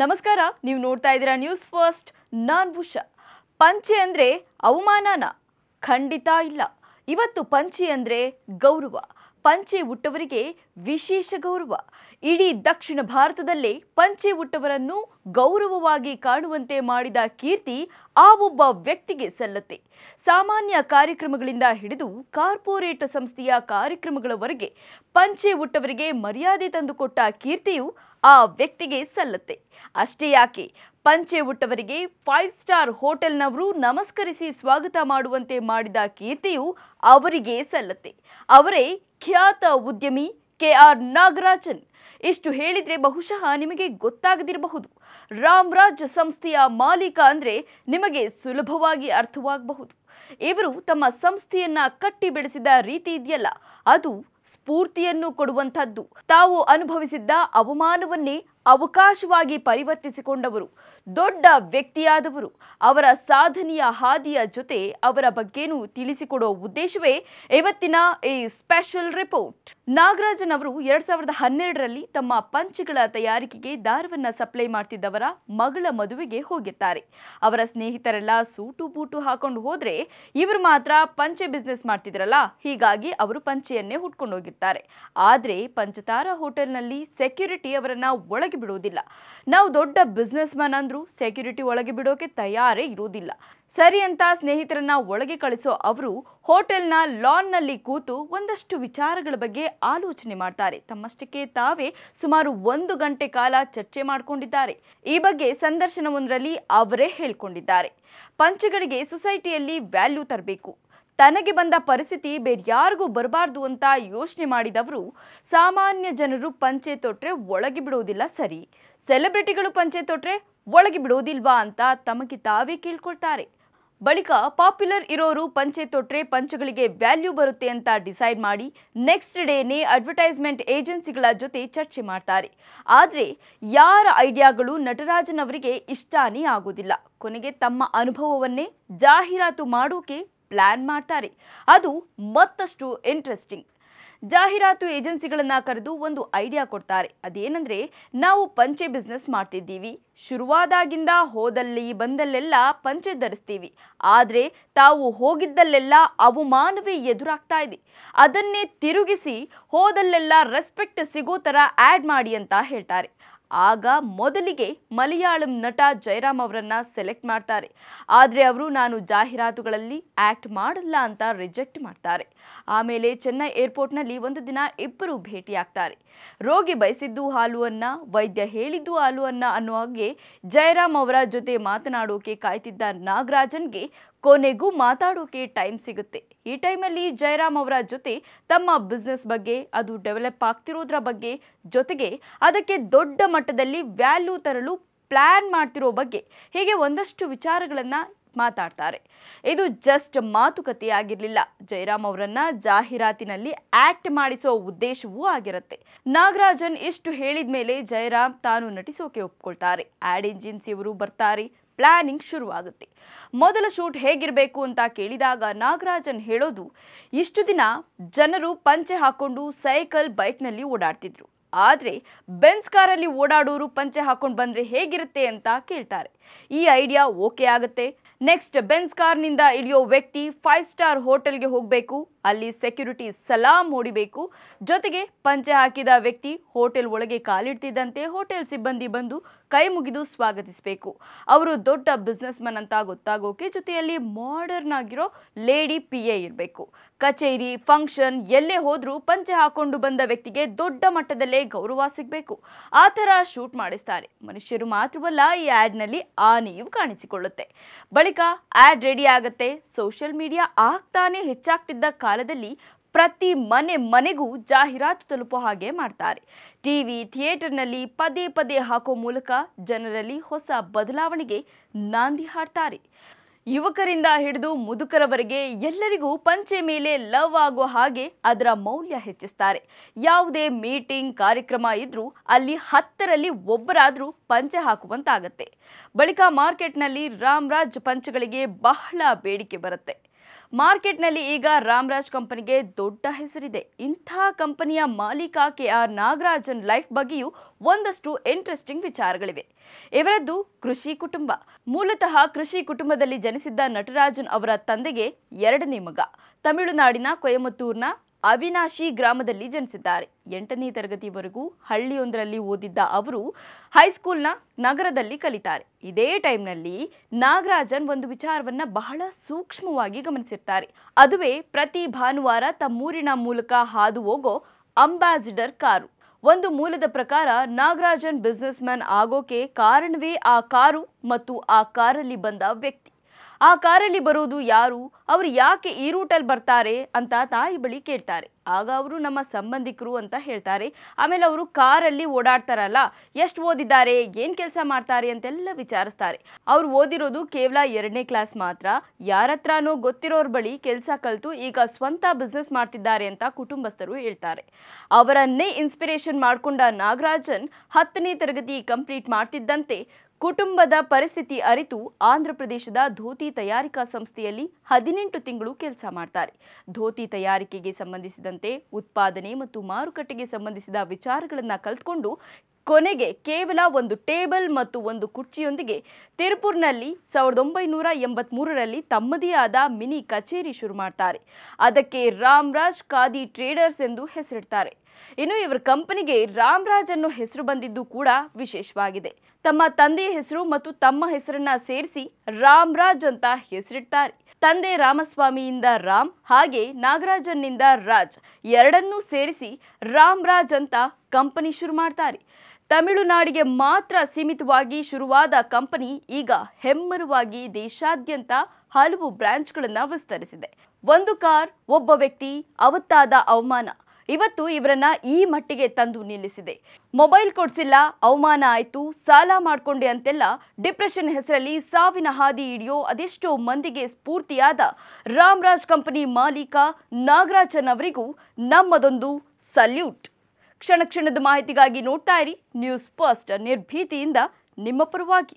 ನಮಸ್ಕಾರ, ನೀವು ನೋಡ್ತಾ ಇದ್ದೀರಾ ನ್ಯೂಸ್ ಫಸ್ಟ್. ನಾನು ಉಷಾ. ಪಂಚೆ ಅಂದ್ರೆ ಅವಮಾನನ? ಖಂಡಿತ ಇಲ್ಲ. ಇವತ್ತು ಪಂಚೆ ಅಂದ್ರೆ ಗೌರವ. ಪಂಚೆ ಉಟ್ಟವರಿಗೆ ವಿಶೇಷ ಗೌರವ. ಇಡೀ ದಕ್ಷಿಣ ಭಾರತದಲ್ಲೇ ಪಂಚೆ ಉಟ್ಟವರನ್ನು ಗೌರವವಾಗಿ ಕಾಣುವಂತೆ ಮಾಡಿದ ಕೀರ್ತಿ ಆ ಒಬ್ಬ ವ್ಯಕ್ತಿಗೆ ಸಲ್ಲತ್ತೆ. ಸಾಮಾನ್ಯ ಕಾರ್ಯಕ್ರಮಗಳಿಂದ ಹಿಡಿದು ಕಾರ್ಪೊರೇಟ್ ಸಂಸ್ಥೆಯ ಕಾರ್ಯಕ್ರಮಗಳವರೆಗೆ ಪಂಚೆ ಉಟ್ಟವರಿಗೆ ಮರ್ಯಾದೆ ತಂದುಕೊಟ್ಟ ಕೀರ್ತಿಯು ಆ ವ್ಯಕ್ತಿಗೆ ಸಲ್ಲತ್ತೆ. ಅಷ್ಟೇ ಯಾಕೆ, ಪಂಚೆ ಉಟ್ಟವರಿಗೆ 5 ಸ್ಟಾರ್ ಹೋಟೆಲ್ನವರು ನಮಸ್ಕರಿಸಿ ಸ್ವಾಗತ ಮಾಡುವಂತೆ ಮಾಡಿದ ಕೀರ್ತಿಯು ಅವರಿಗೆ ಸಲ್ಲತ್ತೆ. ಅವರೇ ಖ್ಯಾತ ಉದ್ಯಮಿ KR ನಾಗರಾಜನ್. ಇಷ್ಟು ಹೇಳಿದ್ರೆ ಬಹುಶಃ ನಿಮಗೆ ಗೊತ್ತಾಗದಿರಬಹುದು. ರಾಮರಾಜ್ ಸಂಸ್ಥೆಯ ಮಾಲೀಕ ಅಂದ್ರೆ ನಿಮಗೆ ಸುಲಭವಾಗಿ ಅರ್ಥವಾಗಬಹುದು. ಇವರು ತಮ್ಮ ಸಂಸ್ಥೆಯನ್ನ ಕಟ್ಟಿ ಬೆಳೆಸಿದ ರೀತಿ ಇದೆಯಲ್ಲ, ಅದು ಸ್ಫೂರ್ತಿಯನ್ನು ಕೊಡುವಂಥದ್ದು. ತಾವು ಅನುಭವಿಸಿದ್ದ ಅವಮಾನವನ್ನೇ ಅವಕಾಶವಾಗಿ ಪರಿವರ್ತಿಸಿಕೊಂಡವರು, ದೊಡ್ಡ ವ್ಯಕ್ತಿಯಾದವರು. ಅವರ ಸಾಧನೆಯ ಹಾದಿಯ ಜೊತೆ ಅವರ ಬಗ್ಗೆನೂ ತಿಳಿಸಿಕೊಡೋ ಉದ್ದೇಶವೇ ಇವತ್ತಿನ ಈ ಸ್ಪೆಷಲ್ ರಿಪೋರ್ಟ್. ನಾಗರಾಜನ್ ಅವರು 2012ರಲ್ಲಿ ತಮ್ಮ ಪಂಚೆಗಳ ತಯಾರಿಕೆಗೆ ದಾರವನ್ನ ಸಪ್ಲೈ ಮಾಡ್ತಿದ್ದವರ ಮಗಳ ಮದುವೆಗೆ ಹೋಗಿರ್ತಾರೆ. ಅವರ ಸ್ನೇಹಿತರೆಲ್ಲ ಸೂಟು ಬೂಟು ಹಾಕೊಂಡು ಹೋದ್ರೆ ಇವರು ಮಾತ್ರ ಪಂಚೆ ಬಿಸ್ನೆಸ್ ಮಾಡ್ತಿದ್ರಲ್ಲ, ಹೀಗಾಗಿ ಅವರು ಪಂಚೆಯನ್ನೇ ಹುಟ್ಕೊಂಡು ಹೋಗಿರ್ತಾರೆ. ಆದ್ರೆ ಪಂಚತಾರಾ ಹೋಟೆಲ್ನಲ್ಲಿ ಸೆಕ್ಯೂರಿಟಿ ಅವರನ್ನ ಒಳಗೆ ಬಿಡೋದಿಲ್ಲ. ನಾವು ದೊಡ್ಡ ಬಿಸ್ನೆಸ್ ಮ್ಯಾನ್ ಅಂದ್ರೂ ಸೆಕ್ಯೂರಿಟಿ ಒಳಗೆ ಬಿಡೋಕೆ ತಯಾರೇ ಇರೋದಿಲ್ಲ. ಸರಿ ಅಂತ ಸ್ನೇಹಿತರನ್ನ ಒಳಗೆ ಕಳಿಸೋ ಅವರು ಹೋಟೆಲ್ನ ಲಾನ್ ನಲ್ಲಿ ಕೂತು ಒಂದಷ್ಟು ವಿಚಾರಗಳ ಬಗ್ಗೆ ಆಲೋಚನೆ ಮಾಡ್ತಾರೆ. ತಮ್ಮಷ್ಟಕ್ಕೆ ತಾವೇ ಸುಮಾರು 1 ಗಂಟೆ ಕಾಲ ಚರ್ಚೆ ಮಾಡಿಕೊಂಡಿದ್ದಾರೆ. ಈ ಬಗ್ಗೆ ಸಂದರ್ಶನವೊಂದರಲ್ಲಿ ಅವರೇ ಹೇಳ್ಕೊಂಡಿದ್ದಾರೆ. ಪಂಚೆಗಳಿಗೆ ಸೊಸೈಟಿಯಲ್ಲಿ ವ್ಯಾಲ್ಯೂ ತರಬೇಕು, ತನಗೆ ಬಂದ ಪರಿಸ್ಥಿತಿ ಬೇರ್ಯಾರಿಗೂ ಬರಬಾರ್ದು ಅಂತ ಯೋಚನೆ ಮಾಡಿದವರು, ಸಾಮಾನ್ಯ ಜನರು ಪಂಚೆ ತೊಟ್ರೆ ಒಳಗೆ ಬಿಡೋದಿಲ್ಲ ಸರಿ, ಸೆಲೆಬ್ರಿಟಿಗಳು ಪಂಚೆ ತೊಟ್ರೆ ಒಳಗೆ ಬಿಡೋದಿಲ್ವಾ ಅಂತ ತಮಗೆ ತಾವೇ ಕೇಳ್ಕೊಳ್ತಾರೆ. ಬಳಿಕ ಪಾಪ್ಯುಲರ್ ಇರೋರು ಪಂಚೆ ತೊಟ್ರೆ ಪಂಚೆಗಳಿಗೆ ವ್ಯಾಲ್ಯೂ ಬರುತ್ತೆ ಅಂತ ಡಿಸೈಡ್ ಮಾಡಿ ನೆಕ್ಸ್ಟ್ ಡೇನೇ ಅಡ್ವರ್ಟೈಸ್ಮೆಂಟ್ ಏಜೆನ್ಸಿಗಳ ಜೊತೆ ಚರ್ಚೆ ಮಾಡ್ತಾರೆ. ಆದರೆ ಯಾರ ಐಡಿಯಾಗಳು ನಟರಾಜನ್ ಅವರಿಗೆ ಇಷ್ಟಾನೇ ಆಗೋದಿಲ್ಲ. ಕೊನೆಗೆ ತಮ್ಮ ಅನುಭವವನ್ನೇ ಜಾಹೀರಾತು ಮಾಡೋಕೆ ಪ್ಲಾನ್ ಮಾಡ್ತಾರೆ. ಅದು ಮತ್ತಷ್ಟು ಇಂಟ್ರೆಸ್ಟಿಂಗ್. ಜಾಹೀರಾತು ಏಜೆನ್ಸಿಗಳನ್ನ ಕರೆದು ಒಂದು ಐಡಿಯಾ ಕೊಡ್ತಾರೆ. ಅದೇನಂದ್ರೆ, ನಾವು ಪಂಚೆ ಬಿಸ್ನೆಸ್ ಮಾಡ್ತಿದ್ದೀವಿ, ಶುರುವಾದಾಗಿಂದ ಹೋದಲ್ಲಿ ಬಂದಲ್ಲೆಲ್ಲ ಪಂಚೆ ಧರಿಸ್ತೀವಿ, ಆದ್ರೆ ತಾವು ಹೋಗಿದ್ದಲ್ಲೆಲ್ಲ ಅವಮಾನವೇ ಎದುರಾಗ್ತಾ ಇದೆ. ಅದನ್ನೇ ತಿರುಗಿಸಿ ಹೋದಲ್ಲೆಲ್ಲ ರೆಸ್ಪೆಕ್ಟ್ ಸಿಗೋ ತರ ಆಡ್ ಮಾಡಿ ಅಂತ ಹೇಳ್ತಾರೆ. ಆಗ ಮೊದಲಿಗೆ ಮಲಯಾಳಂ ನಟ ಜಯರಾಮ್ ಅವರನ್ನ ಸೆಲೆಕ್ಟ್ ಮಾಡ್ತಾರೆ. ಆದರೆ ಅವರು ನಾನು ಜಾಹೀರಾತುಗಳಲ್ಲಿ ಆಕ್ಟ್ ಮಾಡಲ್ಲ ಅಂತ ರಿಜೆಕ್ಟ್ ಮಾಡ್ತಾರೆ. ಆಮೇಲೆ ಚೆನ್ನೈ ಏರ್ಪೋರ್ಟ್ನಲ್ಲಿ ಒಂದು ದಿನ ಇಬ್ಬರು ಭೇಟಿಯಾಗ್ತಾರೆ. ರೋಗಿ ಬಯಸಿದ್ದು ಹಾಲು ಅನ್ನ, ವೈದ್ಯ ಹೇಳಿದ್ದು ಹಾಲು ಅನ್ನ ಅನ್ನೋ ಹಾಗೆ ಜಯರಾಮ್ ಅವರ ಜೊತೆ ಮಾತನಾಡೋಕೆ ಕಾಯ್ತಿದ್ದ ನಾಗರಾಜನ್ಗೆ ಕೊನೆಗೂ ಮಾತಾಡೋಕೆ ಟೈಮ್ ಸಿಗುತ್ತೆ. ಈ ಟೈಮಲ್ಲಿ ಜಯರಾಮ್ ಅವರ ಜೊತೆ ತಮ್ಮ ಬಿಸ್ನೆಸ್ ಬಗ್ಗೆ, ಅದು ಡೆವಲಪ್ ಆಗ್ತಿರೋದ್ರ ಬಗ್ಗೆ, ಜೊತೆಗೆ ಅದಕ್ಕೆ ದೊಡ್ಡ ಮಟ್ಟದಲ್ಲಿ ವ್ಯಾಲ್ಯೂ ತರಲು ಪ್ಲಾನ್ ಮಾಡ್ತಿರೋ ಬಗ್ಗೆ, ಹೀಗೆ ಒಂದಷ್ಟು ವಿಚಾರಗಳನ್ನ ಮಾತಾಡ್ತಾರೆ. ಇದು ಜಸ್ಟ್ ಮಾತುಕತೆ ಆಗಿರಲಿಲ್ಲ, ಜಯರಾಮ್ ಅವರನ್ನ ಜಾಹೀರಾತಿನಲ್ಲಿ ಆಕ್ಟ್ ಮಾಡಿಸೋ ಉದ್ದೇಶವೂ ಆಗಿರುತ್ತೆ. ನಾಗರಾಜನ್ ಇಷ್ಟು ಹೇಳಿದ ಮೇಲೆ ಜಯರಾಮ್ ತಾನು ನಟಿಸೋಕೆ ಒಪ್ಕೊಳ್ತಾರೆ. ಆಡ್ ಏಜೆನ್ಸಿಯವರು ಬರ್ತಾರೆ. ಪ್ಲಾನಿಂಗ್ ಶುರುವಾಗುತ್ತೆ. ಮೊದಲ ಶೂಟ್ ಹೇಗಿರಬೇಕು ಅಂತ ಕೇಳಿದಾಗ ನಾಗರಾಜನ್ ಹೇಳೋದು, ಇಷ್ಟು ದಿನ ಜನರು ಪಂಚೆ ಹಾಕೊಂಡು ಸೈಕಲ್ ಬೈಕ್ನಲ್ಲಿ ಓಡಾಡ್ತಿದ್ರು, ಆದರೆ ಬೆನ್ಸ್ ಕಾರಲ್ಲಿ ಓಡಾಡೋರು ಪಂಚೆ ಹಾಕೊಂಡು ಬಂದ್ರೆ ಹೇಗಿರುತ್ತೆ ಅಂತ ಕೇಳ್ತಾರೆ. ಈ ಐಡಿಯಾ ಓಕೆ ಆಗುತ್ತೆ. ನೆಕ್ಸ್ಟ್, ಬೆನ್ಸ್ ಕಾರ್ನಿಂದ ಇಳಿಯೋ ವ್ಯಕ್ತಿ 5 ಸ್ಟಾರ್ ಹೋಟೆಲ್ಗೆ ಹೋಗಬೇಕು, ಅಲ್ಲಿ ಸೆಕ್ಯೂರಿಟಿ ಸಲಾಂ ಹೊಡಿಬೇಕು. ಜೊತೆಗೆ ಪಂಚೆ ಹಾಕಿದ ವ್ಯಕ್ತಿ ಹೋಟೆಲ್ ಒಳಗೆ ಕಾಲಿಡ್ತಿದ್ದಂತೆ ಹೋಟೆಲ್ ಸಿಬ್ಬಂದಿ ಬಂದು ಕೈ ಮುಗಿದು ಸ್ವಾಗತಿಸಬೇಕು. ಅವರು ದೊಡ್ಡ ಬಿಸ್ನೆಸ್ ಮನ್ ಅಂತ ಗೊತ್ತಾಗೋಕೆ ಜೊತೆಯಲ್ಲಿ ಮಾಡರ್ನ್ ಆಗಿರೋ ಲೇಡಿ PA ಇರಬೇಕು. ಕಚೇರಿ, ಫಂಕ್ಷನ್ ಎಲ್ಲೇ ಹೋದ್ರೂ ಪಂಚೆ ಹಾಕೊಂಡು ಬಂದ ವ್ಯಕ್ತಿಗೆ ದೊಡ್ಡ ಮಟ್ಟದಲ್ಲೇ ಗೌರವ ಸಿಗಬೇಕು. ಆ ಥರ ಶೂಟ್ ಮಾಡಿಸ್ತಾರೆ. ಮನುಷ್ಯರು ಮಾತ್ರವಲ್ಲ, ಈ ಆ್ಯಡ್ನಲ್ಲಿ ಆನೆಯೂ ಕಾಣಿಸಿಕೊಳ್ಳುತ್ತೆ. ಬಳಿಕ ಆ್ಯಡ್ ರೆಡಿ ಆಗುತ್ತೆ. ಸೋಷಿಯಲ್ ಮೀಡಿಯಾ ಆಗ್ತಾನೆ ಹೆಚ್ಚಾಗ್ತಿದ್ದ ಕಾಲದಲ್ಲಿ ಪ್ರತಿ ಮನೆಗೂ ಜಾಹೀರಾತು ತಲುಪೋ ಹಾಗೆ ಮಾಡ್ತಾರೆ. ಟಿವಿ, ಥಿಯೇಟರ್ನಲ್ಲಿ ಪದೇ ಪದೇ ಹಾಕೋ ಮೂಲಕ ಜನರಲ್ಲಿ ಹೊಸ ಬದಲಾವಣೆಗೆ ನಾಂದಿ ಹಾಡ್ತಾರೆ. ಯುವಕರಿಂದ ಹಿಡಿದು ಮುದುಕರವರೆಗೆ ಎಲ್ಲರಿಗೂ ಪಂಚೆ ಮೇಲೆ ಲವ್ ಆಗೋ ಹಾಗೆ ಅದರ ಮೌಲ್ಯ ಹೆಚ್ಚಿಸ್ತಾರೆ. ಯಾವುದೇ ಮೀಟಿಂಗ್, ಕಾರ್ಯಕ್ರಮ ಇದ್ರೂ ಅಲ್ಲಿ 10ರಲ್ಲಿ ಒಬ್ಬರಾದ್ರೂ ಪಂಚೆ ಹಾಕುವಂತಾಗತ್ತೆ. ಬಳಿಕ ಮಾರ್ಕೆಟ್ನಲ್ಲಿ ರಾಮರಾಜ್ ಪಂಚೆಗಳಿಗೆ ಬಹಳ ಬೇಡಿಕೆ ಬರುತ್ತೆ. ಮಾರ್ಕೆಟ್ನಲ್ಲಿ ಈಗ ರಾಮರಾಜ್ ಕಂಪನಿಗೆ ದೊಡ್ಡ ಹೆಸರಿದೆ. ಇಂಥ ಕಂಪನಿಯ ಮಾಲೀಕ KR ನಾಗರಾಜನ್ ಲೈಫ್ ಬಗ್ಗೆಯೂ ಒಂದಷ್ಟು ಇಂಟ್ರೆಸ್ಟಿಂಗ್ ವಿಚಾರಗಳಿವೆ. ಇವರದ್ದು ಕೃಷಿ ಕುಟುಂಬ. ಮೂಲತಃ ಕೃಷಿ ಕುಟುಂಬದಲ್ಲಿ ಜನಿಸಿದ್ದ ನಟರಾಜನ್ ಅವರ ತಂದೆಗೆ ಎರಡನೇ ಮಗ. ತಮಿಳುನಾಡಿನ ಕೊಯಮತ್ತೂರಿನ ಅವಿನಾಶಿ ಗ್ರಾಮದಲ್ಲಿ ಜನಿಸಿದ್ದಾರೆ. 8ನೇ ತರಗತಿವರೆಗೂ ಹಳ್ಳಿಯೊಂದರಲ್ಲಿ ಓದಿದ್ದ ಅವರು ಹೈಸ್ಕೂಲ್ನ ನಗರದಲ್ಲಿ ಕಲಿತಾರೆ. ಇದೇ ಟೈಮ್ನಲ್ಲಿ ನಾಗರಾಜನ್ ಒಂದು ವಿಚಾರವನ್ನ ಬಹಳ ಸೂಕ್ಷ್ಮವಾಗಿ ಗಮನಿಸಿರ್ತಾರೆ. ಅದುವೇ ಪ್ರತಿ ಭಾನುವಾರ ತಮ್ಮೂರಿನ ಮೂಲಕ ಹಾದು ಹೋಗೋ ಅಂಬಾಸಿಡರ್ ಕಾರು. ಒಂದು ಮೂಲದ ಪ್ರಕಾರ ನಾಗರಾಜನ್ ಬಿಸ್ನೆಸ್ ಮ್ಯಾನ್ ಆಗೋಕೆ ಕಾರಣವೇ ಆ ಕಾರು ಮತ್ತು ಆ ಕಾರಲ್ಲಿ ಬಂದ ವ್ಯಕ್ತಿ. ಆ ಕಾರಲ್ಲಿ ಬರೋದು ಯಾರು, ಅವರು ಯಾಕೆ ಈ ರೂಟಲ್ಲಿ ಬರ್ತಾರೆ ಅಂತ ತಾಯಿ ಬಳಿ ಕೇಳ್ತಾರೆ. ಆಗ ಅವರು ನಮ್ಮ ಸಂಬಂಧಿಕರು ಅಂತ ಹೇಳ್ತಾರೆ. ಆಮೇಲೆ ಅವರು ಕಾರಲ್ಲಿ ಓಡಾಡ್ತಾರಲ್ಲ, ಎಷ್ಟು ಓದಿದ್ದಾರೆ, ಏನು ಕೆಲಸ ಮಾಡ್ತಾರೆ ಅಂತೆಲ್ಲ ವಿಚಾರಿಸ್ತಾರೆ. ಅವ್ರು ಓದಿರೋದು ಕೇವಲ 2ನೇ ಕ್ಲಾಸ್ ಮಾತ್ರ. ಯಾರ ಹತ್ರನೋ ಗೊತ್ತಿರೋರ ಬಳಿ ಕೆಲಸ ಕಲಿತು ಈಗ ಸ್ವಂತ ಬಿಸ್ನೆಸ್ ಮಾಡ್ತಿದ್ದಾರೆ ಅಂತ ಕುಟುಂಬಸ್ಥರು ಹೇಳ್ತಾರೆ. ಅವರನ್ನೇ ಇನ್ಸ್ಪಿರೇಷನ್ ಮಾಡಿಕೊಂಡ ನಾಗರಾಜನ್ 10ನೇ ತರಗತಿ ಕಂಪ್ಲೀಟ್ ಮಾಡ್ತಿದ್ದಂತೆ ಕುಟುಂಬದ ಪರಿಸ್ಥಿತಿ ಅರಿತು ಆಂಧ್ರ ಪ್ರದೇಶದ ಧೋತಿ ತಯಾರಿಕಾ ಸಂಸ್ಥೆಯಲ್ಲಿ 18 ತಿಂಗಳು ಕೆಲಸ ಮಾಡ್ತಾರೆ. ಧೋತಿ ತಯಾರಿಕೆಗೆ ಸಂಬಂಧಿಸಿದಂತೆ ಉತ್ಪಾದನೆ ಮತ್ತು ಮಾರುಕಟ್ಟೆಗೆ ಸಂಬಂಧಿಸಿದ ವಿಚಾರಗಳನ್ನು ಕಲಿತ್ಕೊಂಡು ಕೊನೆಗೆ ಕೇವಲ ಒಂದು ಟೇಬಲ್ ಮತ್ತು ಒಂದು ಕುರ್ಚಿಯೊಂದಿಗೆ ತಿರುಪುರ್ನಲ್ಲಿ 1983ರಲ್ಲಿ ತಮ್ಮದೇ ಆದ ಮಿನಿ ಕಚೇರಿ ಶುರು ಮಾಡ್ತಾರೆ. ಅದಕ್ಕೆ ರಾಮರಾಜ್ ಖಾದಿ ಟ್ರೇಡರ್ಸ್ ಎಂದು ಹೆಸರಿಡ್ತಾರೆ. ಇನ್ನು ಇವರ ಕಂಪನಿಗೆ ರಾಮರಾಜ್ ಅನ್ನೋ ಹೆಸರು ಬಂದಿದ್ದು ಕೂಡ ವಿಶೇಷವಾಗಿದೆ. ತಮ್ಮ ತಂದೆಯ ಹೆಸರು ಮತ್ತು ತಮ್ಮ ಹೆಸರನ್ನ ಸೇರಿಸಿ ರಾಮರಾಜ್ ಅಂತ ಹೆಸರಿಡ್ತಾರೆ. ತಂದೆ ರಾಮಸ್ವಾಮಿಯಿಂದ ರಾಮ್, ಹಾಗೆ ನಾಗರಾಜನ್ನಿಂದ ರಾಜ್, ಎರಡನ್ನೂ ಸೇರಿಸಿ ರಾಮರಾಜ್ ಅಂತ ಕಂಪನಿ ಶುರು ಮಾಡ್ತಾರೆ. ತಮಿಳುನಾಡಿಗೆ ಮಾತ್ರ ಸೀಮಿತವಾಗಿ ಶುರುವಾದ ಕಂಪನಿ ಈಗ ಹೆಮ್ಮರವಾಗಿ ದೇಶಾದ್ಯಂತ ಹಲವು ಬ್ರಾಂಚ್ಗಳನ್ನು ವಿಸ್ತರಿಸಿದೆ. ಒಂದು ಕಾರ್, ಒಬ್ಬ ವ್ಯಕ್ತಿ, ಅವತ್ತಾದ ಅವಮಾನ ಇವತ್ತು ಇವರನ್ನ ಈ ಮಟ್ಟಿಗೆ ತಂದು ನಿಲ್ಲಿಸಿದೆ. ಮೊಬೈಲ್ ಕೊಡ್ಸಿಲ್ಲ, ಅವಮಾನ ಆಯ್ತು, ಸಾಲ ಮಾಡ್ಕೊಂಡೆ ಅಂತೆಲ್ಲ ಡಿಪ್ರೆಷನ್ ಹೆಸರಲ್ಲಿ ಸಾವಿನ ಹಾದಿ ಹಿಡಿಯೋ ಅದೆಷ್ಟೋ ಮಂದಿಗೆ ಸ್ಫೂರ್ತಿಯಾದ ರಾಮರಾಜ್ ಕಂಪನಿ ಮಾಲೀಕ ನಾಗರಾಜನ್ ಅವರಿಗೂ ನಮ್ಮದೊಂದು ಸಲ್ಯೂಟ್. ಕ್ಷಣ ಕ್ಷಣದ ಮಾಹಿತಿಗಾಗಿ ನೋಡ್ತಾ ಇರಿ ನ್ಯೂಸ್ ಫಸ್ಟ್, ನಿರ್ಭೀತಿಯಿಂದ ನಿಮ್ಮ ಪರವಾಗಿ.